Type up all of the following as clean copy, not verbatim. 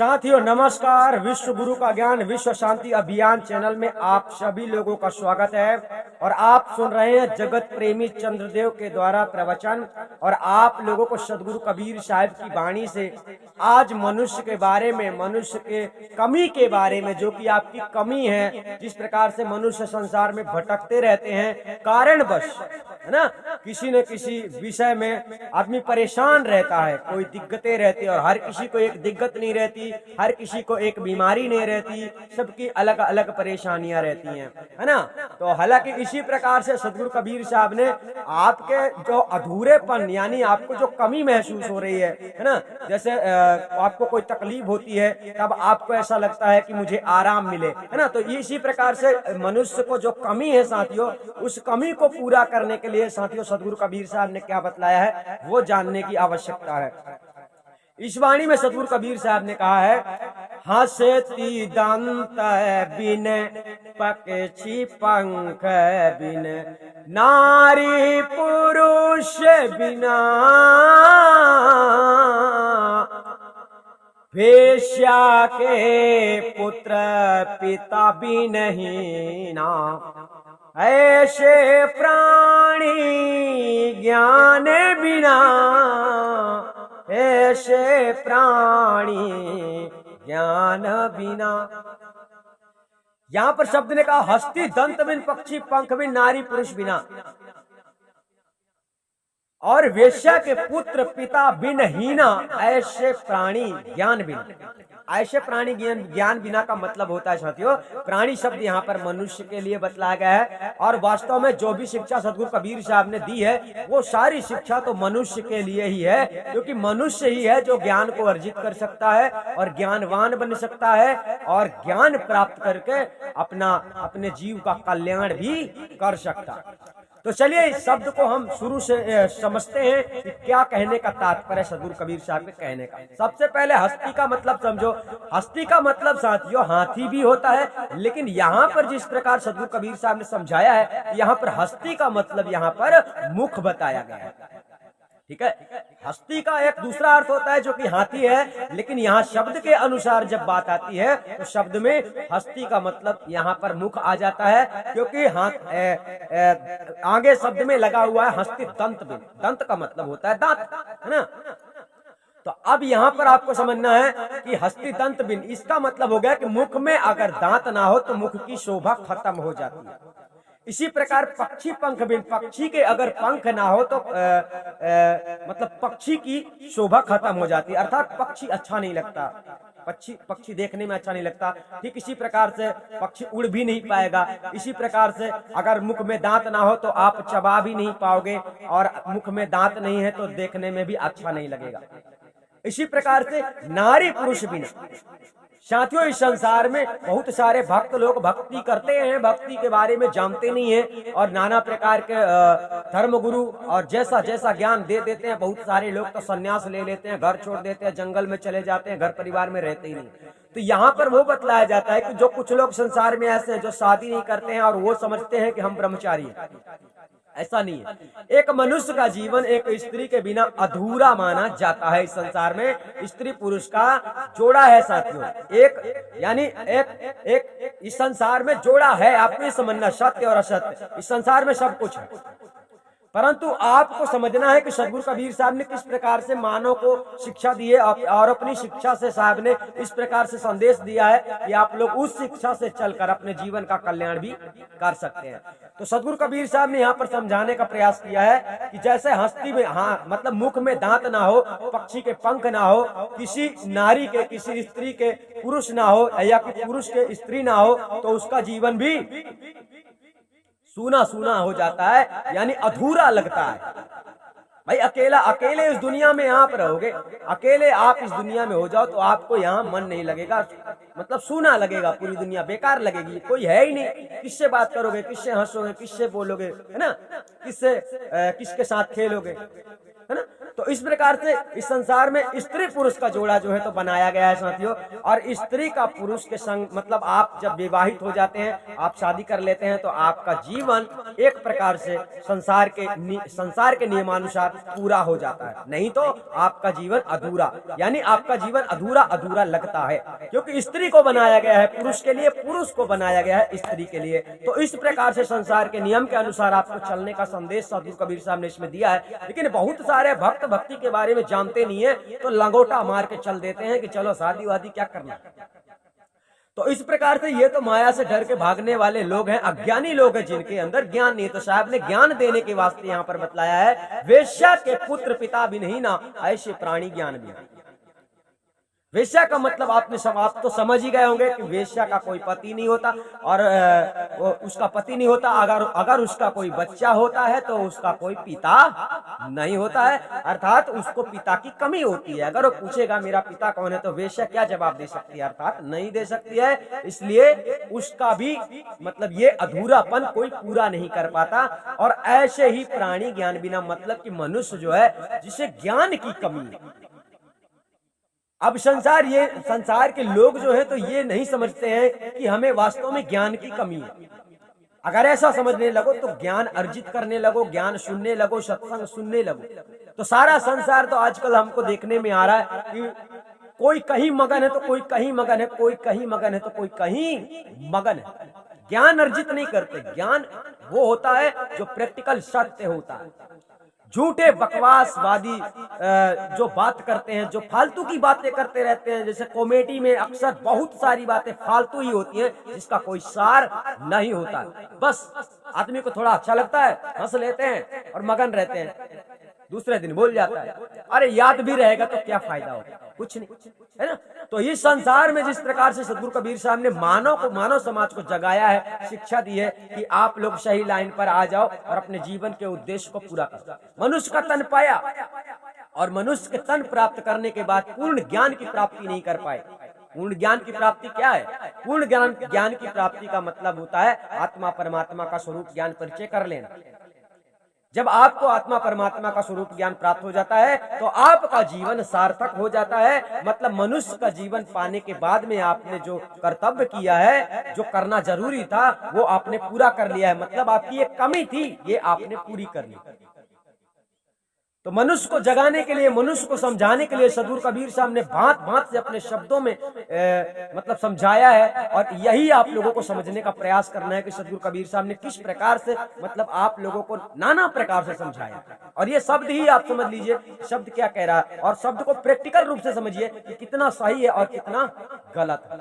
साथियों नमस्कार। विश्व गुरु का ज्ञान विश्व शांति अभियान चैनल में आप सभी लोगों का स्वागत है और आप सुन रहे हैं जगत प्रेमी चंद्रदेव के द्वारा प्रवचन। और आप लोगों को सदगुरु कबीर साहब की वाणी से आज मनुष्य के बारे में, मनुष्य के कमी के बारे में, जो कि आपकी कमी है, जिस प्रकार से मनुष्य संसार में भटकते रहते हैं कारणवश, है ना, किसी न किसी विषय में आदमी परेशान रहता है। कोई दिक्कतें रहती है और हर किसी को एक दिक्कत नहीं रहती, हर किसी को एक बीमारी नहीं रहती, सबकी अलग अलग परेशानियां रहती हैं, है ना। तो हालांकि इसी प्रकार से सदगुरु कबीर साहब ने आपके जो अधूरेपन, यानी आपको जो कमी महसूस हो रही है ना, जैसे आपको कोई तकलीफ होती है तब आपको ऐसा लगता है कि मुझे आराम मिले, है ना। तो इसी प्रकार से मनुष्य को जो कमी है साथियों, उस कमी को पूरा करने के लिए साथियों सदगुरु कबीर साहब ने क्या बतलाया है वो जानने की आवश्यकता है। इस वाणी में सदगुरु कबीर साहब ने कहा है, हंसती दंत बिन पक्षी पंख बिन नारी पुरुष बिना वेश्या के पुत्र पिता भी नहीं ना, ऐसे प्राणी ज्ञान बिना, ऐसे प्राणी ज्ञान बिना। यहां पर शब्द ने कहा हस्ती दंत बिन पक्षी पंख बिन नारी पुरुष बिना, और वेश्या के पुत्र पिता बिन हीना, ऐसे प्राणी ज्ञान बिना। ऐसे प्राणी ज्ञान बिना का मतलब होता है साथियों, प्राणी शब्द यहाँ पर मनुष्य के लिए बतलाया गया है। और वास्तव में जो भी शिक्षा सदगुरु कबीर साहब ने दी है वो सारी शिक्षा तो मनुष्य के लिए ही है, क्योंकि मनुष्य ही है जो ज्ञान को अर्जित कर सकता है और ज्ञानवान बन सकता है और ज्ञान प्राप्त करके अपने जीव का कल्याण भी कर सकता है। तो चलिए इस शब्द को हम शुरू से समझते हैं कि क्या कहने का तात्पर्य सदगुरु कबीर साहब के कहने का। सबसे पहले हस्ती का मतलब समझो। हस्ती का मतलब साथियों हाथी भी होता है, लेकिन यहाँ पर जिस प्रकार सदगुरु कबीर साहब ने समझाया है, यहाँ पर हस्ती का मतलब यहाँ पर मुख बताया गया है। ठीक है, हस्ती का एक दूसरा अर्थ होता है जो कि हाथी है, लेकिन यहाँ शब्द के अनुसार जब बात आती है तो शब्द में हस्ती का मतलब यहाँ पर मुख आ जाता है, क्योंकि आगे शब्द में लगा हुआ है हस्ती दंत बिन। दंत का मतलब होता है दांत, है ना। तो अब यहाँ पर आपको समझना है कि हस्ती दंत बिन, इसका मतलब हो गया कि मुख में अगर दांत ना हो तो मुख की शोभा खत्म हो जाती है। इसी प्रकार पक्षी पंख बिन, पक्षी के अगर पंख ना हो तो मतलब पक्षी की शोभा खत्म हो जाती है, अर्थात पक्षी अच्छा नहीं लगता, पक्षी देखने में अच्छा नहीं लगता। ठीक इसी प्रकार से पक्षी उड़ भी नहीं पाएगा। इसी प्रकार से अगर मुख में दांत ना हो तो आप चबा भी नहीं पाओगे, और मुख में दांत नहीं है तो देखने में भी अच्छा नहीं लगेगा। इसी प्रकार से नारी पुरुष बिना, साथियों इस संसार में बहुत सारे भक्त लोग भक्ति करते हैं, भक्ति के बारे में जानते नहीं है और नाना प्रकार के धर्म गुरु और जैसा जैसा ज्ञान दे देते हैं। बहुत सारे लोग तो संन्यास ले लेते हैं, घर छोड़ देते हैं, जंगल में चले जाते हैं, घर परिवार में रहते ही नहीं। तो यहाँ पर वो बतलाया जाता है कि जो कुछ लोग संसार में ऐसे हैं जो शादी नहीं करते हैं और वो समझते हैं कि हम ब्रह्मचारी हैं। ऐसा नहीं है। एक मनुष्य का जीवन एक स्त्री के बिना अधूरा माना जाता है। इस संसार में स्त्री पुरुष का जोड़ा है साथियों, एक यानी एक इस संसार में जोड़ा है। आपको समझना, सत्य और असत्य इस संसार में सब कुछ है, परंतु आपको समझना है कि सदगुरु कबीर साहब ने किस प्रकार से मानव को शिक्षा दी है और अपनी शिक्षा से साहब ने इस प्रकार से संदेश दिया है कि आप लोग उस शिक्षा से चलकर अपने जीवन का कल्याण भी कर सकते हैं। तो सदगुरु कबीर साहब ने यहाँ पर समझाने का प्रयास किया है कि जैसे हस्ती में मतलब मुख में दांत ना हो, पक्षी के पंख ना हो, किसी नारी के, किसी स्त्री के पुरुष ना हो या पुरुष के स्त्री ना हो, तो उसका जीवन भी सूना सूना हो जाता है, यानी अधूरा लगता है। भाई अकेले इस दुनिया में आप रहोगे, अकेले आप इस दुनिया में हो जाओ तो आपको यहाँ मन नहीं लगेगा, मतलब सूना लगेगा, पूरी दुनिया बेकार लगेगी, कोई है ही नहीं। किससे बात करोगे, किससे हंसोगे, किससे बोलोगे, है ना, किसके साथ खेलोगे, है ना। तो इस प्रकार से इस संसार में स्त्री पुरुष का जोड़ा जो है तो बनाया गया है साथियों। और स्त्री का पुरुष के संग मतलब आप जब विवाहित हो जाते हैं, आप शादी कर लेते हैं, तो आपका जीवन एक प्रकार से संसार के नियमानुसार पूरा हो जाता है। नहीं तो आपका जीवन अधूरा, यानी आपका जीवन अधूरा अधूरा लगता है, क्योंकि स्त्री को बनाया गया है पुरुष के लिए, पुरुष को बनाया गया है स्त्री के लिए। तो इस प्रकार से संसार के नियम के अनुसार आपको चलने का संदेश सदगुरु कबीर साहब ने इसमें दिया है। लेकिन बहुत सारे भक्त भक्ति के बारे में जानते नहीं है, तो लंगोटा मार के चल देते हैं कि चलो शादी वादी क्या करना। तो इस प्रकार से ये तो माया से डर के भागने वाले लोग हैं, अज्ञानी लोग हैं जिनके अंदर ज्ञान नहीं है। तो साहब ने ज्ञान देने के वास्ते यहाँ पर बतलाया है, वेश्या के पुत्र पिता भी नहीं ना, ऐसे प्राणी ज्ञान भी। वेश्या का मतलब आप तो समझ ही गए होंगे कि वेश्या का कोई पति नहीं होता, और उसका पति नहीं होता। अगर उसका कोई बच्चा होता है तो उसका कोई पिता नहीं होता है, अर्थात उसको पिता की कमी होती है। अगर वो पूछेगा मेरा पिता कौन है, तो वेश्या क्या जवाब दे सकती है, अर्थात नहीं दे सकती है। इसलिए उसका भी मतलब ये अधूरापन कोई पूरा नहीं कर पाता। और ऐसे ही प्राणी ज्ञान बिना मतलब कि मनुष्य जो है जिसे ज्ञान की कमी है। अब संसार के लोग जो है तो ये नहीं समझते हैं कि हमें वास्तव में ज्ञान की कमी है। अगर ऐसा समझने लगो तो ज्ञान अर्जित करने लगो, ज्ञान सुनने लगो, सत्संग सुनने लगो। तो सारा संसार तो आजकल हमको देखने में आ रहा है कि कोई कहीं मगन है तो कोई कहीं मगन है, कोई कहीं मगन है तो कोई कहीं मगन है। ज्ञान अर्जित नहीं करते। ज्ञान वो होता है जो प्रैक्टिकल सत्य होता है। झूठे बकवासवादी जो बात करते हैं, जो फालतू की बातें करते रहते हैं, जैसे कॉमेडी में अक्सर बहुत सारी बातें फालतू ही होती हैं जिसका कोई सार नहीं होता। बस आदमी को थोड़ा अच्छा लगता है, हंस लेते हैं और मगन रहते हैं, दूसरे दिन भूल जाता है। अरे याद भी रहेगा तो क्या फायदा होगा, कुछ नहीं, है ना। तो इस संसार में जिस प्रकार से सदगुरु कबीर साहब ने मानव समाज को जगाया है, शिक्षा दी है कि आप लोग सही लाइन पर आ जाओ और अपने जीवन के उद्देश्य को पूरा करो। मनुष्य का तन पाया और मनुष्य के तन प्राप्त करने के बाद पूर्ण ज्ञान की प्राप्ति नहीं कर पाए। पूर्ण ज्ञान की प्राप्ति क्या है? पूर्ण ज्ञान की प्राप्ति का मतलब होता है आत्मा परमात्मा का स्वरूप ज्ञान परिचय कर लेना। जब आपको आत्मा परमात्मा का स्वरूप ज्ञान प्राप्त हो जाता है तो आपका जीवन सार्थक हो जाता है। मतलब मनुष्य का जीवन पाने के बाद में आपने जो कर्तव्य किया है, जो करना जरूरी था, वो आपने पूरा कर लिया है। मतलब आपकी एक कमी थी, ये आपने पूरी कर ली। तो मनुष्य को जगाने के लिए, मनुष्य को समझाने के लिए सदगुरु कबीर साहब ने भांत भांत से अपने शब्दों में मतलब समझाया है। और यही आप लोगों को समझने का प्रयास करना है कि सदगुरु कबीर साहब ने किस प्रकार से मतलब आप लोगों को नाना प्रकार से समझाया। और ये शब्द ही आप समझ लीजिए शब्द क्या कह रहा है, और शब्द को प्रैक्टिकल रूप से समझिए कि कितना सही है और कितना गलत है।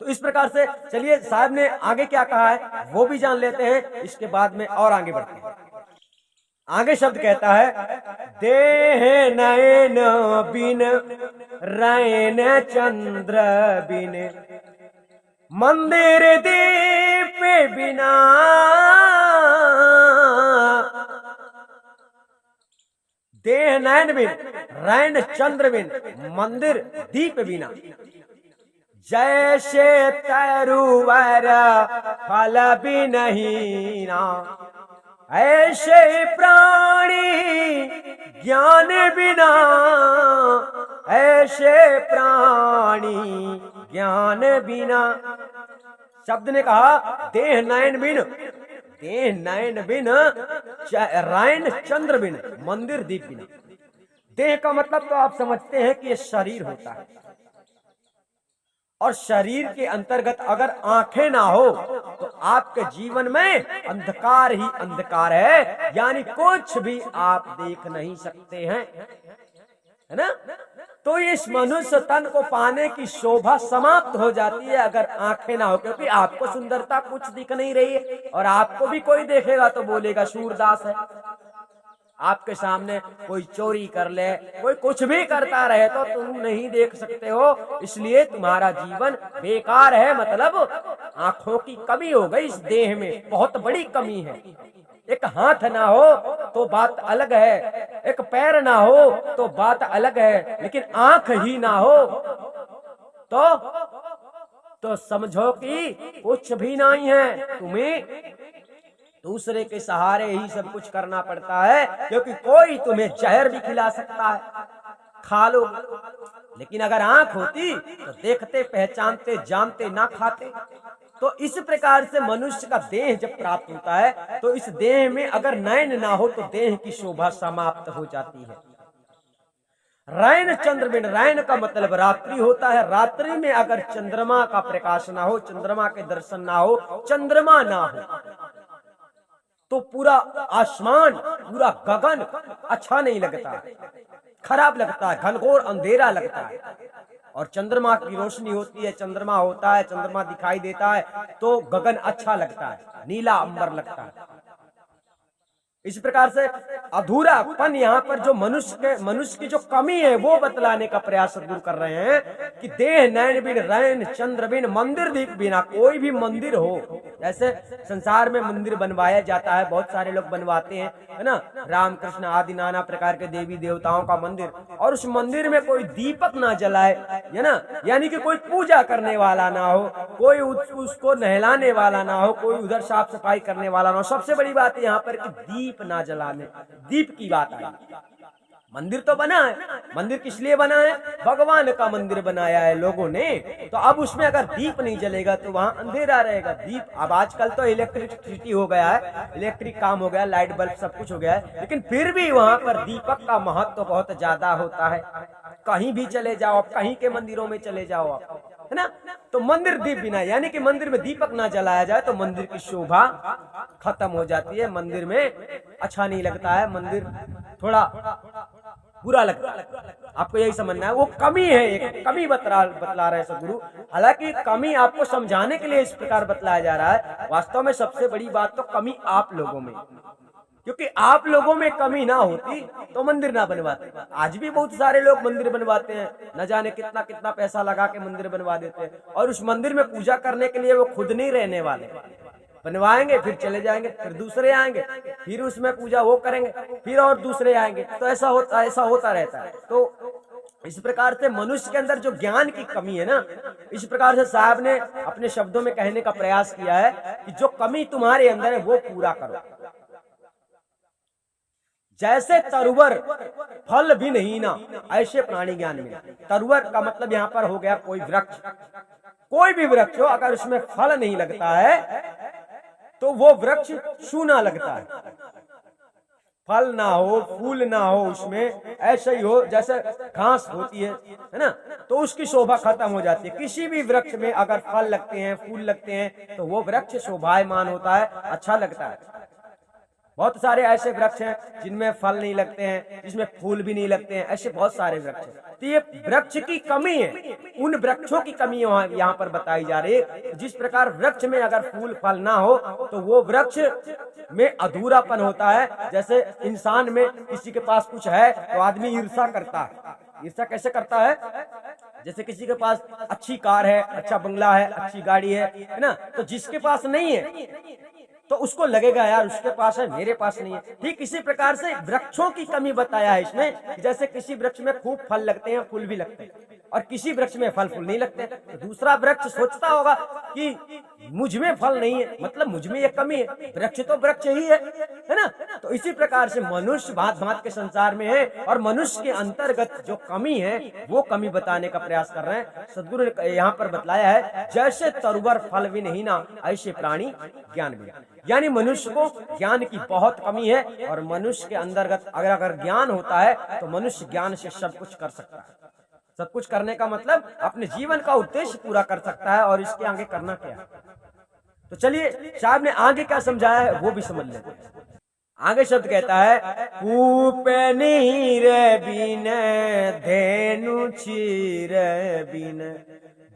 तो इस प्रकार से चलिए साहब ने आगे क्या कहा है वो भी जान लेते हैं, इसके बाद में और आगे बढ़ते हैं। आगे शब्द कहता है, देह नयन बिन रैन चंद्र बिन मंदिर दीप बिना देह नयन बिन रैन चंद्र बिन मंदिर दीप बिना जैसे तरुवर फल भी नहीं ना, ऐसे प्राणी ज्ञान बिना, ऐसे प्राणी ज्ञान बिना। शब्द ने कहा देह नयन बिन, देह नयन बिन रैन चंद्र बिन मंदिर दीप बिना। देह का मतलब तो आप समझते हैं कि ये शरीर होता है, और शरीर के अंतर्गत अगर आंखें ना हो तो आपके जीवन में अंधकार ही अंधकार है, यानी कुछ भी आप देख नहीं सकते हैं, है ना। तो इस मनुष्य तन को पाने की शोभा समाप्त हो जाती है अगर आंखें ना हो, क्योंकि आपको सुंदरता कुछ दिख नहीं रही है, और आपको भी कोई देखेगा तो बोलेगा सूरदास है। आपके सामने कोई चोरी कर ले, कोई कुछ भी करता रहे तो तुम नहीं देख सकते हो, इसलिए तुम्हारा जीवन बेकार है। मतलब आंखों की कमी हो गई, इस देह में बहुत बड़ी कमी है। एक हाथ ना हो तो बात अलग है, एक पैर ना हो तो बात अलग है, लेकिन आंख ही ना हो तो समझो कि कुछ भी नहीं है तुम्हें। दूसरे के सहारे ही सब कुछ करना पड़ता है, क्योंकि कोई तुम्हें जहर भी खिला सकता है, खा लो। लेकिन अगर आंख होती तो देखते, पहचानते, जानते, ना खाते। तो इस प्रकार से मनुष्य का देह जब प्राप्त होता है तो इस देह में अगर नयन ना हो तो देह की शोभा समाप्त हो जाती है। रैन चंद्रबिन, रैन का मतलब रात्रि होता है। रात्रि में अगर चंद्रमा का प्रकाश ना हो, चंद्रमा के दर्शन ना हो, चंद्रमा ना हो, तो पूरा आसमान, पूरा गगन अच्छा नहीं लगता, खराब लगता है, घनघोर अंधेरा लगता है। और चंद्रमा की रोशनी होती है, चंद्रमा होता है, चंद्रमा दिखाई देता है तो गगन अच्छा लगता है, नीला अंबर लगता है। इस प्रकार से अधूरापन यहाँ पर जो मनुष्य की जो कमी है वो बतलाने का प्रयास दूर कर रहे हैं कि देह नयन बिन, रैन चंद्र बिन, मंदिर दीप बिना। कोई भी मंदिर हो, जैसे संसार में मंदिर बनवाया जाता है, बहुत सारे लोग बनवाते हैं, है ना, राम कृष्ण आदि नाना प्रकार के देवी देवताओं का मंदिर, और उस मंदिर में कोई दीपक ना जलाए, है ना, यानी कि कोई पूजा करने वाला ना हो, कोई उसको नहलाने वाला ना हो, कोई उधर साफ सफाई करने वाला ना हो। सबसे बड़ी बात यहाँ पर कि दीप ना जलाने, दीप की बात आई। मंदिर तो बना है, मंदिर किस लिए बना है? भगवान का मंदिर बनाया है लोगों ने, तो अब उसमें अगर दीप नहीं जलेगा तो वहां अंधेरा रहेगा। दीप, अब आजकल तो इलेक्ट्रिसिटी हो गया है, इलेक्ट्रिक काम हो गया, लाइट बल्ब सब कुछ हो गया है, लेकिन फिर भी वहां पर दीपक का महत्व तो बहुत ज्यादा होता है। कहीं भी चले जाओ, कहीं के मंदिरों में चले जाओ आप, है ना, तो मंदिर दीप बिना, यानी कि मंदिर में दीपक ना जलाया जाए तो मंदिर की शोभा खत्म हो जाती है, मंदिर में अच्छा नहीं लगता है, मंदिर थोड़ा बुरा लगता है। आपको यही समझना है, वो कमी है, एक कमी बतला रहे हैं सदगुरु। हालांकि कमी आपको समझाने के लिए इस प्रकार बतलाया जा रहा है। वास्तव में सबसे बड़ी बात तो कमी आप लोगों में, क्योंकि आप लोगों में कमी ना होती तो मंदिर ना बनवाते। आज भी बहुत सारे लोग मंदिर बनवाते हैं, न जाने कितना कितना पैसा लगा के मंदिर बनवा देते हैं, और उस मंदिर में पूजा करने के लिए वो खुद नहीं रहने वाले, बनवाएंगे फिर चले जाएंगे, फिर दूसरे आएंगे, फिर उसमें पूजा वो करेंगे, फिर और दूसरे आएंगे, तो ऐसा होता रहता है। तो इस प्रकार से मनुष्य के अंदर जो ज्ञान की कमी है ना, इस प्रकार से साहब ने अपने शब्दों में कहने का प्रयास किया है कि जो कमी तुम्हारे अंदर है वो पूरा करो। जैसे तरुवर फल भी नहीं ना, ऐसे प्राणी ज्ञान में। तरुवर का मतलब यहाँ पर हो गया कोई वृक्ष, कोई भी वृक्ष हो, अगर उसमें फल नहीं लगता है तो वो वृक्ष सूना लगता है। फल ना हो, फूल ना हो उसमें, ऐसे ही हो जैसे घास होती है ना, तो उसकी शोभा खत्म हो जाती है। किसी भी वृक्ष में अगर फल लगते हैं, फूल लगते हैं, तो वो वृक्ष शोभायमान होता है, अच्छा लगता है। बहुत सारे ऐसे वृक्ष हैं जिनमें फल नहीं लगते हैं, जिसमें फूल भी नहीं लगते हैं, ऐसे बहुत सारे वृक्ष हैं। तो ये वृक्ष की कमी है, उन वृक्षों की कमी यहाँ पर बताई जा रही है। जिस प्रकार वृक्ष में अगर फूल फल ना हो तो वो वृक्ष में अधूरापन होता है। जैसे इंसान में किसी के पास कुछ है तो आदमी ईर्ष्या करता है। ईर्ष्या कैसे करता है? जैसे किसी के पास अच्छी कार है, अच्छा बंगला है, अच्छी गाड़ी है ना, तो जिसके पास नहीं है तो उसको लगेगा यार उसके पास है, मेरे पास नहीं है। ठीक इसी प्रकार से वृक्षों की कमी बताया है इसमें। जैसे किसी वृक्ष में खूब फल लगते हैं, फूल भी लगते हैं, और किसी वृक्ष में फल फूल नहीं लगते, तो दूसरा वृक्ष सोचता होगा कि मुझ में फल नहीं है, मतलब मुझ में ये कमी है। वृक्ष तो वृक्ष ही है ना। तो इसी प्रकार से मनुष्य भांत भांत के संसार में है, और मनुष्य के अंतर्गत जो कमी है वो कमी बताने का प्रयास कर रहे हैं। सदगुरु ने यहाँ पर बतलाया है, जैसे तरुवर फल भी नहीं ना, ऐसे प्राणी ज्ञान भी। यानी मनुष्य को ज्ञान की बहुत कमी है, और मनुष्य के अंतर्गत अगर ज्ञान होता है तो मनुष्य ज्ञान से सब कुछ कर सकता है। सब कुछ करने का मतलब अपने जीवन का उद्देश्य पूरा कर सकता है, और इसके आगे करना क्या है। तो चलिए साहब ने आगे क्या समझाया है वो भी समझ लेते हैं। आगे शब्द कहता है, कूप नीर बिन धेनु चीर बिन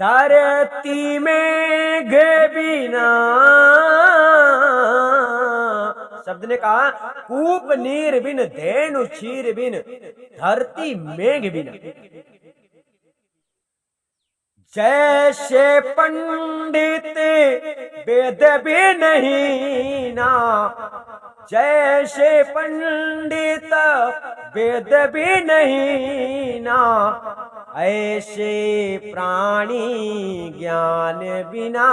धरती में घे बिना। शब्द ने कहा कूप नीर बिन धेनु चीर बिन धरती मेघ बिना। जैसे पंडित वेद भी नहीं ना, जैसे पंडित वेद भी नहीं ना, ऐसे प्राणी ज्ञान बिना।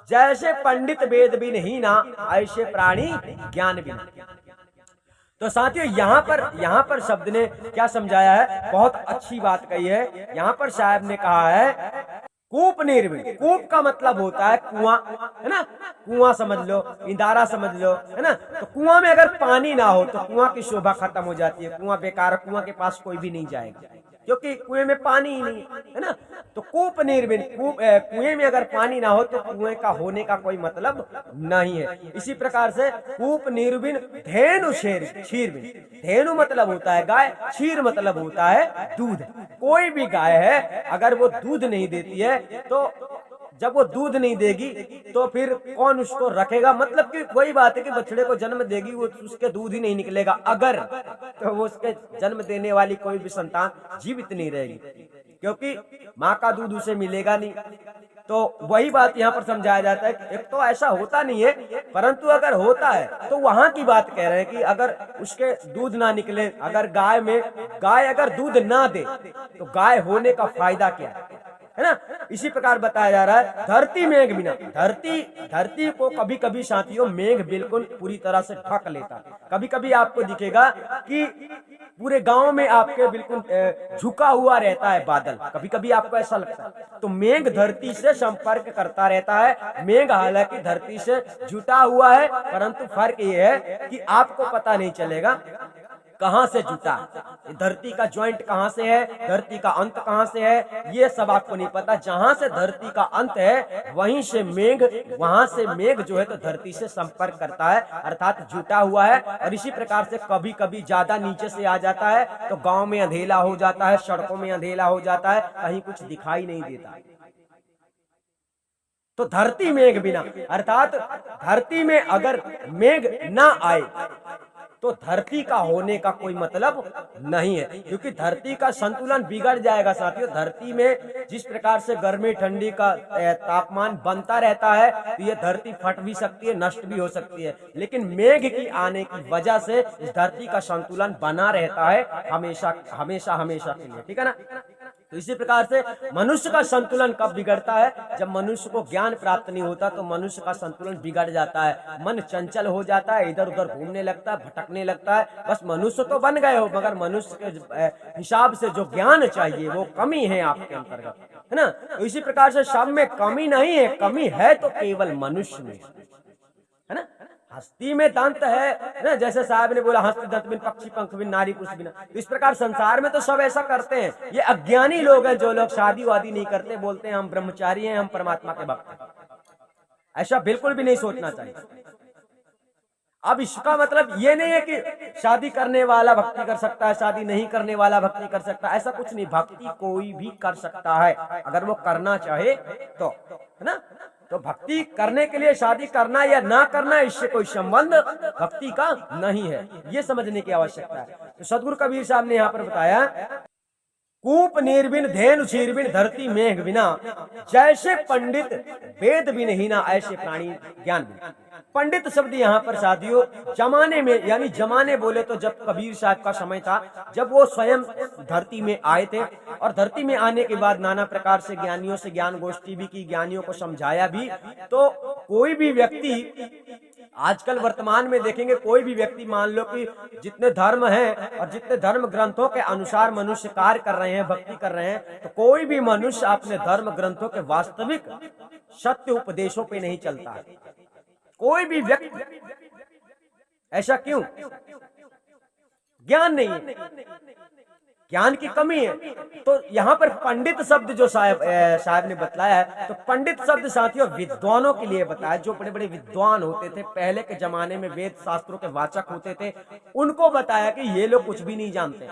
जैसे पंडित वेद बिनहीना ऐसे प्राणी ज्ञान बिना। तो साथियों यहाँ पर शब्द ने क्या समझाया है, बहुत अच्छी बात कही है। यहाँ पर साहब ने कहा है कूप निर्विण। कूप का मतलब होता है कुआं, है ना, कुआं समझ लो, इंदारा समझ लो, है ना। तो कुआं में अगर पानी ना हो तो कुआं की शोभा खत्म हो जाती है, कुआं बेकार, कुआं के पास कोई भी नहीं जाएगा क्योंकि कुएं में पानी ही नहीं है ना। तो कूप निर्विण, कुएं में अगर पानी ना हो तो कुएं का होने का कोई मतलब नहीं है। इसी प्रकार से कूप निर्विण धेनु क्षीरविण। धेनु मतलब होता है गाय, क्षीर मतलब होता है दूध। कोई भी गाय है अगर वो दूध नहीं देती है तो जब वो दूध नहीं देगी तो फिर कौन उसको रखेगा। मतलब कि वही बात है कि बछड़े को जन्म देगी वो उसके दूध ही नहीं निकलेगा अगर, तो वो उसके जन्म देने वाली कोई भी संतान जीवित नहीं रहेगी क्योंकि माँ का दूध उसे मिलेगा नहीं। तो वही बात यहाँ पर समझाया जाता है कि एक तो ऐसा होता नहीं है, परंतु अगर होता है तो वहां की बात कह रहे हैं कि अगर उसके दूध ना निकले, अगर गाय अगर दूध ना दे तो गाय होने का फायदा क्या है ना। इसी प्रकार बताया जा रहा है धरती मेघ बिना। धरती को कभी कभी साथियों मेघ बिल्कुल पूरी तरह से ढक लेता है। कभी कभी आपको दिखेगा कि पूरे गांव में आपके बिल्कुल झुका हुआ रहता है बादल, कभी कभी आपको ऐसा लगता है। तो मेघ धरती से संपर्क करता रहता है। मेघ हालांकि धरती से जुटा हुआ है, परंतु फर्क ये है कि आपको पता नहीं चलेगा कहां से जुटा, धरती का ज्वाइंट कहां से है, धरती का अंत कहां से है, ये सब आपको नहीं पता। जहां से धरती का अंत है वहीं से वहां से मेघ जो है तो धरती से संपर्क करता है, अर्थात जुटा हुआ है। और इसी प्रकार से कभी कभी ज्यादा नीचे से आ जाता है तो गांव में अंधेला हो जाता है, सड़कों में अंधेला हो जाता है, कहीं कुछ दिखाई नहीं देता। तो धरती मेघ बिना, अर्थात धरती में अगर मेघ ना आए तो धरती का होने का कोई मतलब नहीं है, क्योंकि धरती का संतुलन बिगड़ जाएगा साथियों। धरती में जिस प्रकार से गर्मी ठंडी का तापमान बनता रहता है तो ये धरती फट भी सकती है, नष्ट भी हो सकती है, लेकिन मेघ की आने की वजह से इस धरती का संतुलन बना रहता है हमेशा हमेशा हमेशा के लिए, ठीक है ना। तो इसी प्रकार से मनुष्य का संतुलन कब बिगड़ता है, जब मनुष्य को ज्ञान प्राप्त नहीं होता तो मनुष्य का संतुलन बिगड़ जाता है, मन चंचल हो जाता है, इधर उधर घूमने लगता है, भटकने लगता है। बस मनुष्य तो बन गए हो, मगर मनुष्य के हिसाब से जो ज्ञान चाहिए वो कमी है आपके अंतर्गत, है ना। तो इसी प्रकार से सब में कमी नहीं है, कमी है तो केवल मनुष्य में, है ना। हस्ती में दंत है ना, जैसे साहब ने बोला हस्ती दंत बिन पक्षी पंख बिन नारी पुरुष बिना। तो इस प्रकार संसार में तो सब ऐसा करते हैं। ये अज्ञानी लोग हैं जो लोग शादी वादी नहीं करते, बोलते हैं हम ब्रह्मचारी हैं, हम परमात्मा के भक्त हैं। ऐसा बिल्कुल भी नहीं सोचना चाहिए। अब इसका मतलब ये नहीं है कि शादी करने वाला भक्ति कर सकता है, शादी नहीं करने वाला भक्ति कर सकता है, ऐसा कुछ नहीं। भक्ति कोई भी कर सकता है अगर वो करना चाहे तो, है ना। तो भक्ति करने के लिए शादी करना या ना करना इससे कोई संबंध भक्ति का नहीं है, ये समझने की आवश्यकता है। तो सदगुरु कबीर साहब ने यहाँ पर बताया कूप निर्विण धेनु क्षीरविण धरती मेघ बिना, जैसे पंडित वेद बिनहीना ऐसे प्राणी ज्ञान बिना। पंडित शब्द यहाँ पर साथियों जमाने में, यानी जमाने बोले तो जब कबीर साहब का समय था, जब वो स्वयं धरती में आए थे और धरती में आने के बाद नाना प्रकार से ज्ञानियों से ज्ञान गोष्ठी भी की, ज्ञानियों को समझाया भी। तो कोई भी व्यक्ति आजकल वर्तमान में देखेंगे, कोई भी व्यक्ति मान लो कि जितने धर्म हैं और जितने धर्म ग्रंथों के अनुसार मनुष्य कार्य कर रहे हैं, भक्ति कर रहे हैं, तो कोई भी मनुष्य अपने धर्म ग्रंथों के वास्तविक सत्य उपदेशों पे नहीं चलता है, कोई भी व्यक्ति। ऐसा क्यों? ज्ञान नहीं है, ज्ञान की कमी है। तो यहाँ पर पंडित शब्द जो साहब ने बतलाया है, तो पंडित शब्द साथियों विद्वानों के लिए बताया। जो बड़े बड़े विद्वान होते थे पहले के जमाने में, वेद शास्त्रों के वाचक होते थे, उनको बताया कि ये लोग कुछ भी नहीं जानते,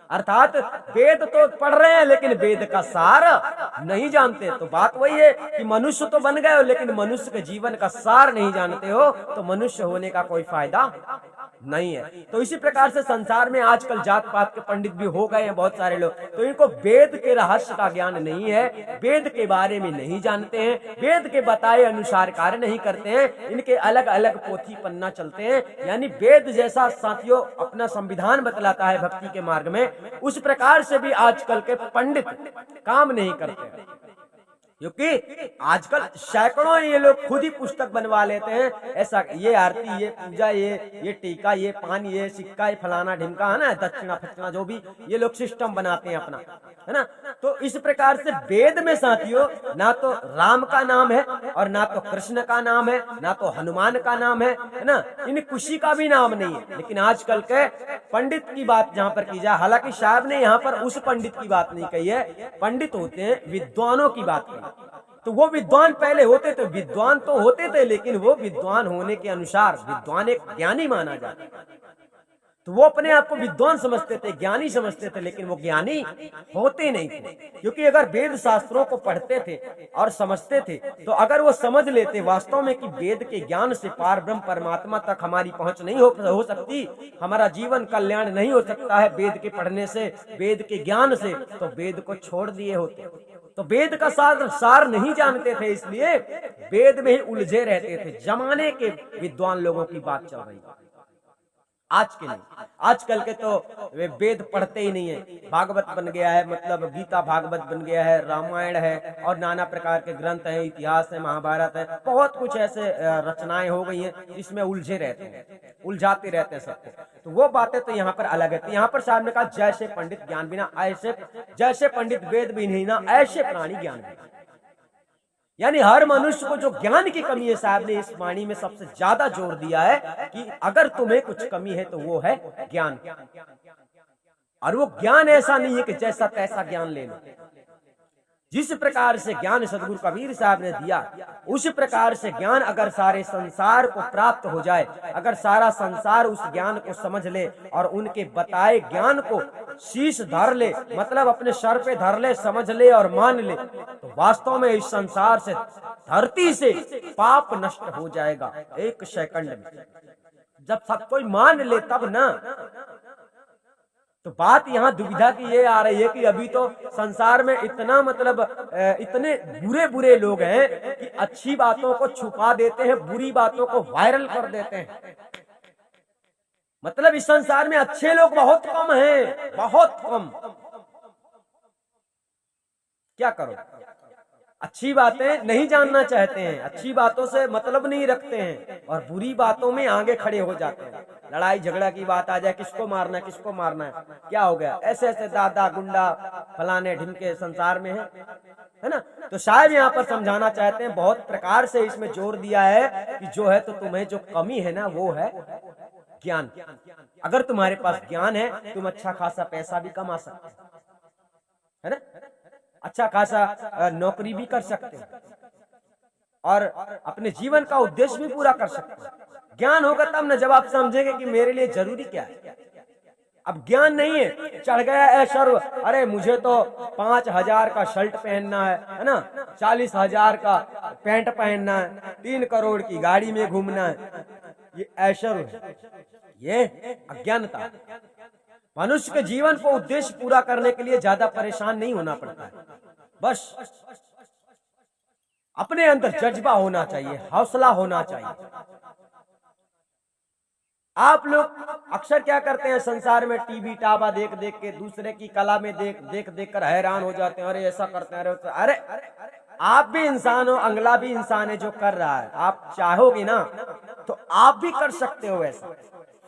अर्थात वेद तो पढ़ रहे हैं लेकिन वेद का सार नहीं जानते। तो बात वही है कि मनुष्य तो बन गए हो लेकिन मनुष्य के जीवन का सार नहीं जानते हो, तो मनुष्य होने का कोई फायदा नहीं है। तो इसी प्रकार से संसार में आजकल जात पात के पंडित भी हो गए हैं बहुत सारे लोग, तो इनको वेद के रहस्य का ज्ञान नहीं है, वेद के बारे में नहीं जानते हैं, वेद के बताए अनुसार कार्य नहीं करते हैं, इनके अलग अलग पोथी पन्ना चलते हैं। यानी वेद जैसा साथियों अपना संविधान बतलाता है भक्ति के मार्ग में, उस प्रकार से भी आजकल के पंडित काम नहीं करते। क्योंकि आजकल सैकड़ों ये लोग खुद ही पुस्तक बनवा लेते हैं, ऐसा ये आरती, ये पूजा, ये टीका, ये पान, ये सिक्का, ये फलाना ढिमका, है ना, दक्षिणा फक्षिणा, जो भी ये लोग सिस्टम बनाते हैं अपना, है ना। तो इस प्रकार से वेद में साथियों ना तो राम का नाम है और ना तो कृष्ण का नाम है, ना तो हनुमान का नाम है ना, इन किसी का भी नाम नहीं है। लेकिन आजकल के पंडित की बात जहाँ पर की जाए, हालांकि साहब ने यहाँ पर उस पंडित की बात नहीं कही है, पंडित होते हैं विद्वानों की बात की। तो वो विद्वान पहले होते थे, विद्वान तो होते थे, लेकिन वो विद्वान होने के अनुसार विद्वान एक ज्ञानी माना जाता, तो वो अपने आप को विद्वान समझते थे, ज्ञानी समझते थे, लेकिन वो ज्ञानी होते नहीं थे। क्योंकि अगर वेद शास्त्रों को पढ़ते थे और समझते थे, तो अगर वो समझ लेते वास्तव में कि वेद के ज्ञान से पार ब्रह्म परमात्मा तक हमारी पहुंच नहीं हो सकती, हमारा जीवन कल्याण नहीं हो सकता है वेद के पढ़ने से, वेद के ज्ञान से, तो वेद को छोड़ दिए होते। तो वेद का सार नहीं जानते थे, इसलिए वेद में ही उलझे रहते थे। जमाने के विद्वान लोगों की बात चल रही है, आज के नहीं। आजकल के तो वे वेद पढ़ते ही नहीं है। भागवत बन गया है, मतलब गीता भागवत बन गया है, रामायण है और नाना प्रकार के ग्रंथ हैं, इतिहास है, महाभारत है, बहुत कुछ ऐसे रचनाएं हो गई हैं जिसमें उलझे रहते हैं, उलझाते रहते हैं सबको। तो वो बातें तो यहाँ पर अलग है। तो यहाँ पर साहब ने कहा जैसे पंडित ज्ञान बिना ऐसे, जैसे पंडित वेद बिना ऐसे प्राणी ज्ञान बिना। यानी हर मनुष्य को जो ज्ञान की कमी है, साहब ने इस वाणी में सबसे ज्यादा जोर दिया है कि अगर तुम्हें कुछ कमी है तो वो है ज्ञान। और वो ज्ञान ऐसा नहीं है कि जैसा तैसा ज्ञान ले लो। जिस प्रकार से ज्ञान सदगुरु कबीर साहब ने दिया, उस प्रकार से ज्ञान अगर सारे संसार को प्राप्त हो जाए, अगर सारा संसार उस ज्ञान को समझ ले और उनके बताए ज्ञान को शीश धर ले, मतलब अपने सर पे धर ले, समझ ले और मान ले, तो वास्तव में इस संसार से, धरती से पाप नष्ट हो जाएगा एक सेकंड में। जब सब कोई मान ले तब ना। तो बात यहाँ दुविधा की ये आ रही है कि अभी तो संसार में इतना, मतलब इतने बुरे बुरे लोग हैं कि अच्छी बातों को छुपा देते हैं, बुरी बातों को वायरल कर देते हैं। मतलब इस संसार में अच्छे लोग बहुत कम हैं, बहुत कम। क्या करो, अच्छी बातें नहीं जानना चाहते हैं, अच्छी बातों से मतलब नहीं रखते हैं और बुरी बातों में आगे खड़े हो जाते हैं। लड़ाई झगड़ा की बात आ जाए, किसको मारना है, किसको मारना है, क्या हो गया, ऐसे ऐसे दादा गुंडा फलाने ढिमके संसार में है ना। तो शायद यहाँ पर समझाना चाहते हैं, बहुत प्रकार से इसमें जोर दिया है कि जो है तो तुम्हें जो कमी है ना वो है ज्ञान। अगर तुम्हारे पास ज्ञान है, तुम अच्छा खासा पैसा भी कमा सकते है ना, अच्छा खासा नौकरी भी कर सकते हैं और अपने जीवन का उद्देश्य भी पूरा कर सकते हैं। ज्ञान होगा तब न, जब आप समझेंगे कि मेरे लिए जरूरी क्या है। अब ज्ञान नहीं है, चढ़ गया है सर्व, अरे मुझे तो 5,000 का शर्ट पहनना है ना, 40,000 का पैंट पहनना है, 3 करोड़ की गाड़ी में घूमना है, ये ऐश्वर्य है, ये अज्ञानता। मनुष्य के जीवन को उद्देश्य पूरा करने के लिए ज्यादा परेशान नहीं होना पड़ता है, बस अपने अंदर जज्बा होना चाहिए, हौसला होना चाहिए। आप लोग अक्सर क्या करते हैं, संसार में टीवी टावा देख देख के, दूसरे की कला में देख देख कर हैरान हो जाते हैं, अरे ऐसा करते हैं, अरे आप भी इंसान हो, अगला भी इंसान है जो कर रहा है, आप चाहोगे ना तो आप भी कर सकते हो ऐसा,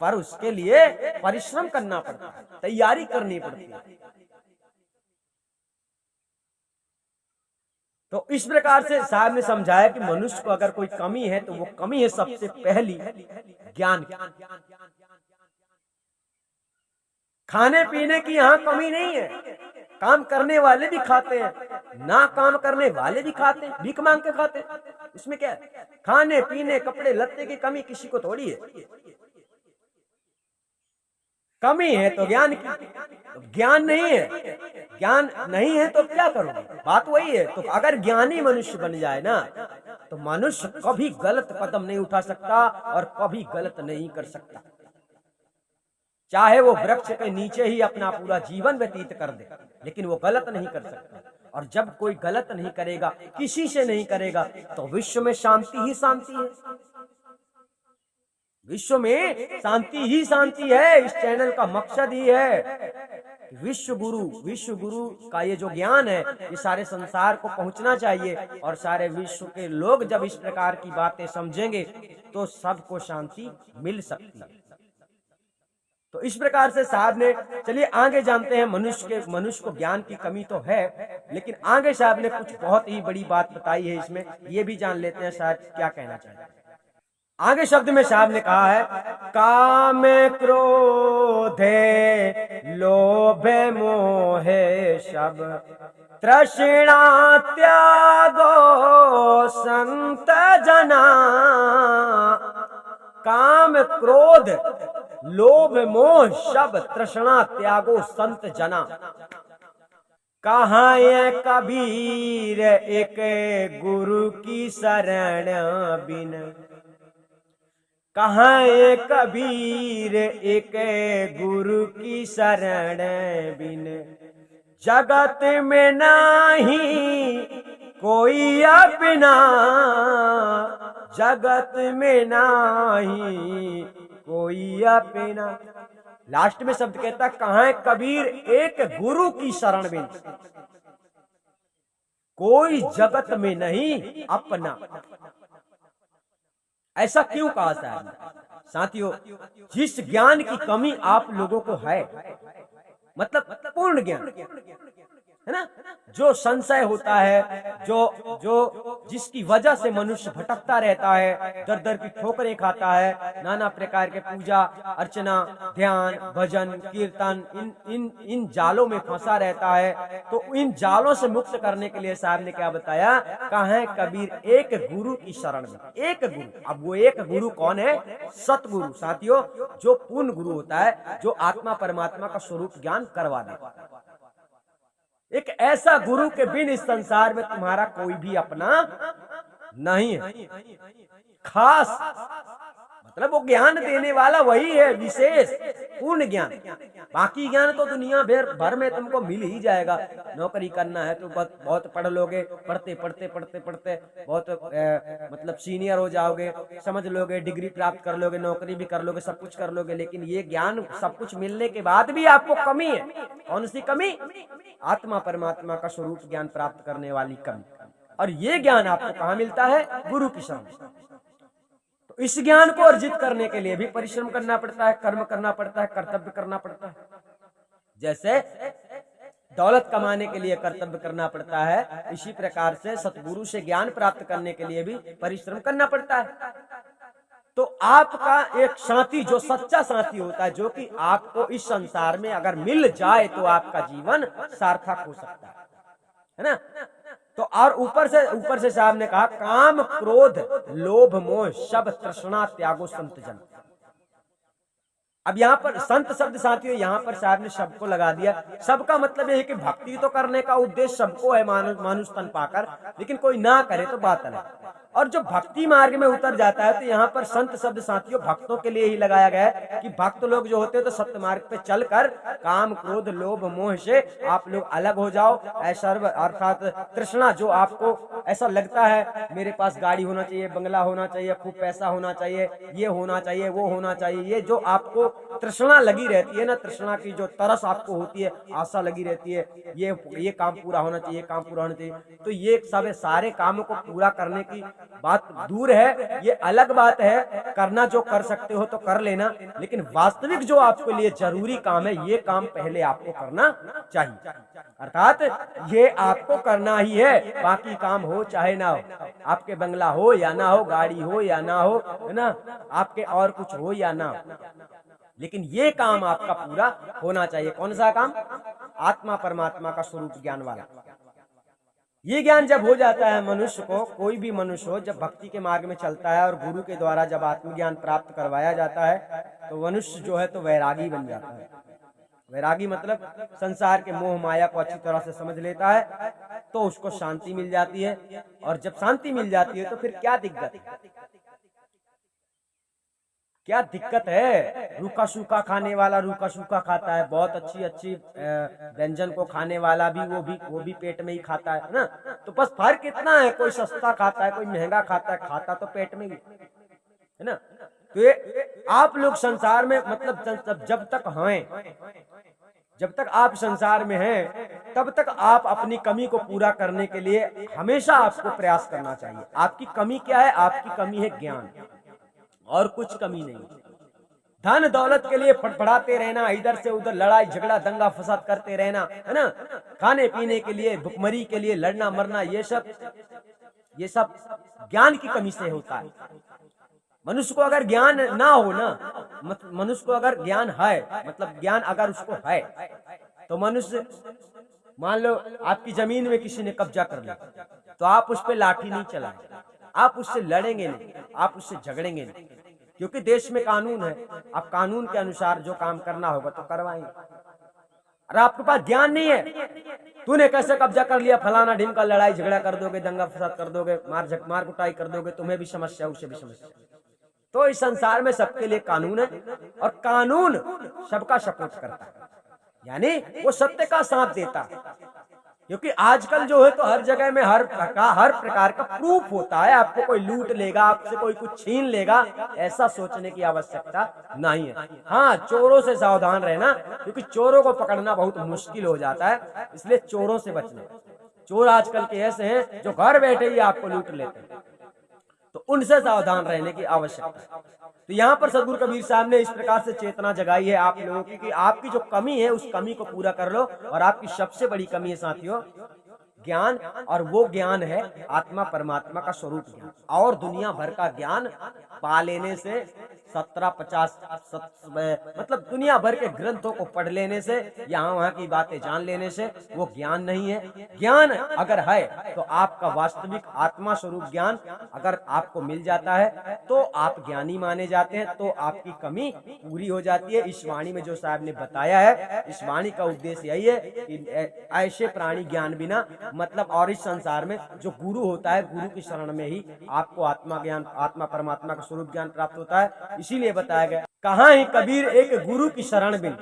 पर उसके लिए परिश्रम करना पड़ता है, तैयारी करनी पड़ती है। तो इस प्रकार से साहब ने समझाया कि मनुष्य को अगर कोई कमी है तो वो कमी है सबसे पहली ज्ञान। खाने पीने की यहाँ कमी नहीं है, काम करने वाले भी खाते हैं, ना काम करने वाले भी खाते हैं, भीख मांग के खाते हैं, इसमें क्या है। खाने पीने कपड़े लत्ते की कमी किसी को थोड़ी है। कमी है तो ज्ञान की, ज्ञान नहीं है, ज्ञान नहीं है तो क्या करोगे, बात वही है। तो अगर ज्ञानी मनुष्य बन जाए ना तो मनुष्य कभी गलत कदम नहीं उठा सकता और कभी गलत नहीं कर सकता, चाहे वो वृक्ष के नीचे ही अपना पूरा जीवन व्यतीत कर दे, लेकिन वो गलत नहीं कर सकता। और जब कोई गलत नहीं करेगा, किसी से नहीं करेगा, तो विश्व में शांति ही शांति है, विश्व में शांति ही शांति है। इस चैनल का मकसद ही है विश्व गुरु का ये जो ज्ञान है ये सारे संसार को पहुंचना चाहिए, और सारे विश्व के लोग जब इस प्रकार की बातें समझेंगे तो सबको शांति मिल सकती है। तो इस प्रकार से साहब ने, चलिए आगे जानते हैं। मनुष्य को ज्ञान की कमी तो है, लेकिन आगे साहब ने कुछ बहुत ही बड़ी बात बताई है इसमें, ये भी जान लेते हैं शायद क्या कहना चाहते हैं। आगे शब्द में साहब ने कहा है, काम क्रोधे लोभे मोहे सब तृष्णा त्यागो संत जना। काम क्रोध लोभ मोह सब तृष्णा त्यागो संत जना। कहाँ ये कबीर एक गुरु की शरण बिन, कहाँ ये कबीर एक गुरु की शरण बिन, जगत में नहीं कोई अपना, जगत में नहीं कोई अपना। लास्ट में शब्द कहता है, कहाँ है कबीर एक गुरु की शरण बिन, कोई जगत में नहीं अपना। ऐसा क्यों कहा साहब? साथियों, जिस ज्ञान की कमी आप लोगों को है, मतलब पूर्ण ज्ञान है ना, जो संशय होता है, जो जिसकी वजह से मनुष्य भटकता रहता है, दर दर की ठोकरें खाता है, नाना प्रकार के पूजा अर्चना ध्यान भजन कीर्तन इन जालों में फंसा रहता है। तो इन जालों से मुक्त करने के लिए साहब ने क्या बताया, कहा है कबीर एक गुरु की शरण में, एक गुरु। अब वो एक गुरु कौन है? सतगुरु। साथियों, जो पूर्ण गुरु होता है, जो आत्मा परमात्मा का स्वरूप ज्ञान करवा देता है। एक ऐसा गुरु के बिन इस संसार में तुम्हारा कोई भी अपना नहीं है। खास मतलब वो ज्ञान देने वाला वही है, विशेष पूर्ण ज्ञान। बाकी ज्ञान तो दुनिया भर में तुमको मिल ही जाएगा। नौकरी करना है तो बहुत पढ़ लोगे, पढ़ते पढ़ते पढ़ते पढ़ते बहुत मतलब सीनियर हो जाओगे, समझ लोगे, डिग्री प्राप्त कर लोगे, नौकरी भी कर लोगे, सब कुछ कर लोगे। लेकिन ये ज्ञान सब कुछ मिलने के बाद भी आपको कमी है। कौन सी कमी? आत्मा परमात्मा का स्वरूप ज्ञान प्राप्त करने वाली कमी। और ये ज्ञान आपको कहाँ मिलता है? गुरु की शरण। तो इस ज्ञान को अर्जित करने के लिए भी परिश्रम करना पड़ता है, कर्म करना पड़ता है, कर्तव्य करना पड़ता है। जैसे दौलत कमाने के लिए कर्तव्य करना पड़ता है, इसी प्रकार से सतगुरु से ज्ञान प्राप्त करने के लिए भी परिश्रम करना पड़ता है। तो आपका एक साथी, जो सच्चा साथी होता है, जो कि आपको इस संसार में अगर मिल जाए तो आपका जीवन सार्थक हो सकता है ना। तो और ऊपर से साहब ने कहा, काम क्रोध लोभ मोह सब तृष्णा त्यागो संत जन। अब यहाँ पर संत शब्द साथियों, यहाँ पर साहब ने सबको लगा दिया। सबका मतलब यह है कि भक्ति तो करने का उद्देश्य सबको है, मानुष तन पाकर, लेकिन कोई ना करे तो बात अलग। और जो भक्ति मार्ग में उतर जाता है, तो यहाँ पर संत शब्द साथियों भक्तों के लिए ही लगाया गया है कि भक्त लोग जो होते हैं तो सत्य मार्ग पे चलकर काम क्रोध लोभ मोह से आप लोग अलग हो जाओ। ऐसा अर्थात तृष्णा, जो आपको ऐसा लगता है मेरे पास गाड़ी होना चाहिए, बंगला होना चाहिए, खूब पैसा होना चाहिए, ये होना चाहिए, वो होना चाहिए, ये जो आपको तृष्णा लगी रहती है ना, तृष्णा की जो तरस आपको होती है, आशा लगी रहती है, ये काम पूरा होना चाहिए, काम पूरा होना चाहिए, तो ये सब सारे कामों को पूरा करने की बात दूर है। ये अलग बात है, करना जो कर सकते हो तो कर लेना, लेकिन वास्तविक जो आपके लिए जरूरी काम है, ये काम पहले आपको करना चाहिए। अर्थात ये आपको करना ही है, बाकी काम हो चाहे ना हो, आपके बंगला हो या ना हो, गाड़ी हो या ना हो, है ना, आपके और कुछ हो या ना हो, लेकिन ये काम आपका पूरा होना चाहिए। कौन सा काम? आत्मा परमात्मा का स्वरूप ज्ञान वाला। ये ज्ञान जब हो जाता है मनुष्य को, कोई भी मनुष्य हो, जब भक्ति के मार्ग में चलता है और गुरु के द्वारा जब आत्मज्ञान प्राप्त करवाया जाता है, तो मनुष्य जो है तो वैरागी बन जाता है। वैरागी मतलब संसार के मोह माया को अच्छी तरह से समझ लेता है, तो उसको शांति मिल जाती है। और जब शांति मिल जाती है तो फिर क्या दिक्कत है? क्या दिक्कत है? रूखा सूखा खाने वाला रूखा सूखा खाता है, बहुत अच्छी व्यंजन को खाने वाला भी वो भी पेट में ही खाता है ना। तो बस फर्क इतना है, कोई सस्ता खाता है, कोई महंगा खाता है, खाता तो पेट में ही है ना। तो ये आप लोग संसार में मतलब जब तक हैं, जब तक आप संसार में हैं तब तक आप अपनी कमी को पूरा करने के लिए हमेशा आपको प्रयास करना चाहिए। आपकी कमी क्या है? आपकी कमी है ज्ञान, और कुछ कमी नहीं। धन दौलत के लिए फड़फड़ाते रहना, इधर से उधर लड़ाई झगड़ा दंगा फसाद करते रहना, है ना, खाने पीने के लिए भुखमरी के लिए लड़ना मरना, ये सब ज्ञान की कमी से होता है। मनुष्य को अगर ज्ञान ना हो ना, मनुष्य को अगर ज्ञान है, मतलब ज्ञान अगर उसको है, तो मनुष्य, मान लो आपकी जमीन में किसी ने कब्जा कर लिया, तो आप उस पर लाठी नहीं चलाएंगे, आप उससे लड़ेंगे नहीं, आप उससे झगड़ेंगे नहीं, क्योंकि देश में कानून है। आप कानून के अनुसार जो काम करना होगा तो करवाएंगे। अरे आपके पास ज्ञान नहीं है, तूने कैसे कब्जा कर लिया, फलाना ढिमका, लड़ाई झगड़ा कर दोगे, दंगा फसाद कर दोगे, मार कुटाई कर दोगे, तुम्हें भी समस्या उसे भी समस्या। तो इस संसार में सबके लिए कानून है, और कानून सबका सपोर्ट करता है, यानी वो सत्य का साथ देता है। क्योंकि आजकल जो है तो हर जगह में हर प्रकार का प्रूफ होता है। आपको कोई लूट लेगा, आपसे कोई कुछ छीन लेगा, ऐसा सोचने की आवश्यकता नहीं है। हाँ, चोरों से सावधान रहना, क्योंकि चोरों को पकड़ना बहुत मुश्किल हो जाता है, इसलिए चोरों से बचना। चोर आजकल के ऐसे हैं जो घर बैठे ही आपको लूट लेते हैं, तो उनसे सावधान रहने की आवश्यकता है। तो यहाँ पर सदगुरु कबीर साहब ने इस प्रकार से चेतना जगाई है आप लोगों की कि आपकी जो कमी है उस कमी को पूरा कर लो। और आपकी सबसे बड़ी कमी है साथियों ज्ञान, और वो ज्ञान है आत्मा परमात्मा का स्वरूप ज्ञान। और दुनिया भर का ज्ञान पा लेने से 17-50 मतलब दुनिया भर के ग्रंथों को पढ़ लेने से, यहाँ वहाँ की बातें जान लेने से वो ज्ञान नहीं है। ज्ञान अगर है तो आपका वास्तविक आत्मा स्वरूप ज्ञान अगर आपको मिल जाता है तो आप ज्ञानी माने जाते हैं, तो आपकी कमी पूरी हो जाती है। इस वाणी में जो साहब ने बताया है, इस वाणी का उद्देश्य यही है कि ऐसे प्राणी ज्ञान बिना, मतलब और इस संसार में जो गुरु होता है, गुरु की शरण में ही आपको आत्मा ज्ञान, आत्मा परमात्मा का स्वरूप ज्ञान प्राप्त होता है। इसीलिए बताया गया, कहाँ ही कबीर एक गुरु की शरण बिन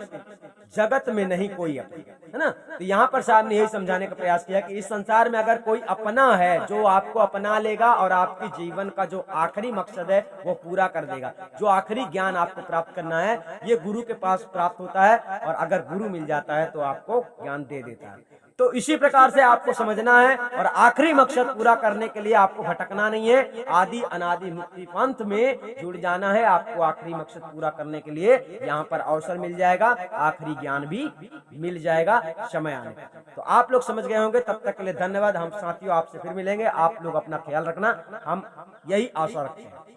जगत में नहीं कोई अपना, है ना। तो यहाँ पर साहब ने यही समझाने का प्रयास किया कि इस संसार में अगर कोई अपना है जो आपको अपना लेगा और आपके जीवन का जो आखिरी मकसद है वो पूरा कर देगा, जो आखिरी ज्ञान आपको प्राप्त करना है ये गुरु के पास प्राप्त होता है, और अगर गुरु मिल जाता है तो आपको ज्ञान दे देता है। तो इसी प्रकार से आपको समझना है, और आखिरी मकसद पूरा करने के लिए आपको भटकना नहीं है, आदि अनादि मुक्ति पंथ में जुड़ जाना है। आपको आखिरी मकसद पूरा करने के लिए यहाँ पर अवसर मिल जाएगा, आखिरी ज्ञान भी मिल जाएगा समय आने पर। तो आप लोग समझ गए होंगे। तब तक के लिए धन्यवाद। हम साथियों आपसे फिर मिलेंगे। आप लोग अपना ख्याल रखना, हम यही आशा रखते हैं।